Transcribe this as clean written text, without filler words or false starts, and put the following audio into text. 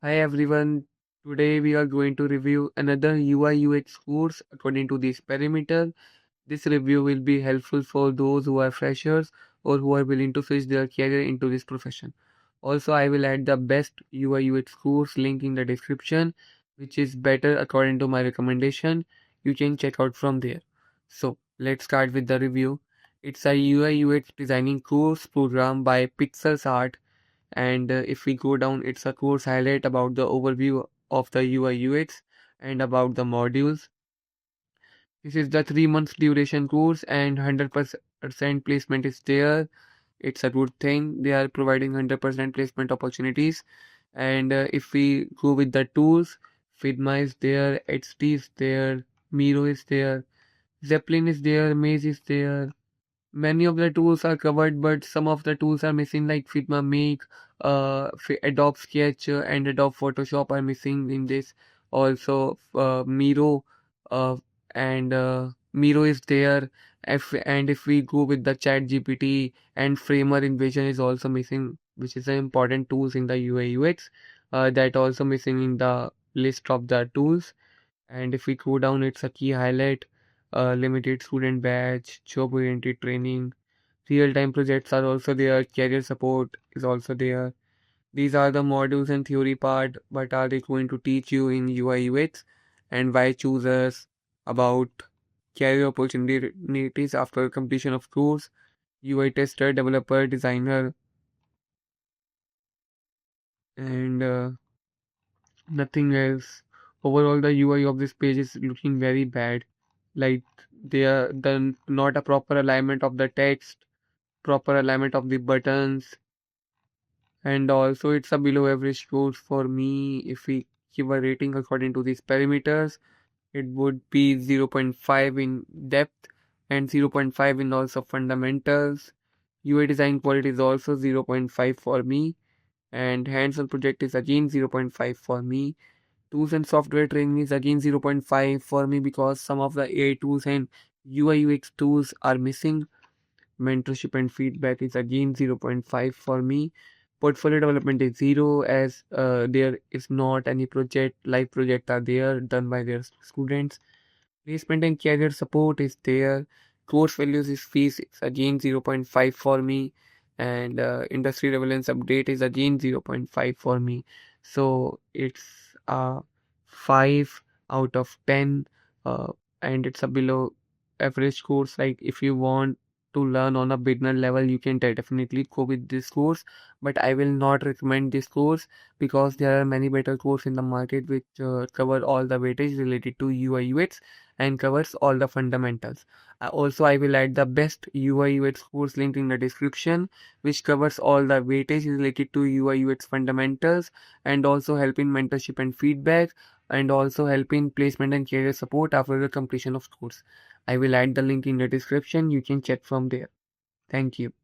Hi everyone, today we are going to review another UI UX course according to this parameter. This review will be helpful for those who are freshers or who are willing to switch their career into this profession. Also, I will add the best UI UX course link in the description, which is better according to my recommendation. You can check out from there. So, let's start with the review. It's a UI UX designing course program by Pixxel Art, and if we go down, it's a course highlight about the overview of the UI UX and about the modules. This is the 3 months duration course and 100% placement is there. It's a good thing. They are providing 100% placement opportunities. And if we go with the tools, Figma is there, HT is there, Miro is there, Zeppelin is there, Maze is there. Many of the tools are covered, but some of the tools are missing, like Figma Make, Adobe Sketch, and Adobe Photoshop are missing in this. Also, Miro, uh, and Miro is there. If we go with the Chat GPT and Framer Invasion is also missing, which is an important tools in the UI UX. That also missing in the list of the tools. And if we go down, it's a key highlight, limited student batch, job-oriented training, real-time projects are also there, career support is also there. These are the modules and theory part, but are they going to teach you in UI UX and why choose us about career opportunities after completion of course, UI tester, developer, designer, and nothing else. Overall, the UI of this page is looking very bad. Like they are done not a proper alignment of the text, proper alignment of the buttons, and also it's a below average course for me. If we give a rating according to these parameters, it would be 0 0.5 in depth and 0 0.5 in also fundamentals. UI design quality is also 0 0.5 for me, and hands-on project is again 0 0.5 for me. Tools and software training is again 0 0.5 for me because some of the AI tools and UI UX tools are missing. Mentorship and feedback is again 0 0.5 for me. Portfolio development is 0 as there is not any project, live project are there done by their students. Placement and career support is there. Course values is fees is again 0 0.5 for me. And industry relevance update is again 0 0.5 for me. So it's a 5 out of 10, uh, and it's a below average course. Like if you want to learn on a beginner level, you can definitely go with this course, but I will not recommend this course because there are many better courses in the market which cover all the weightage related to UI UX and covers all the fundamentals. Also, I will add the best UI UX course link in the description, which covers all the weightage related to UI UX fundamentals and also help in mentorship and feedback and also help in placement and career support after the completion of course. I will add the link in the description. You can check from there. Thank you.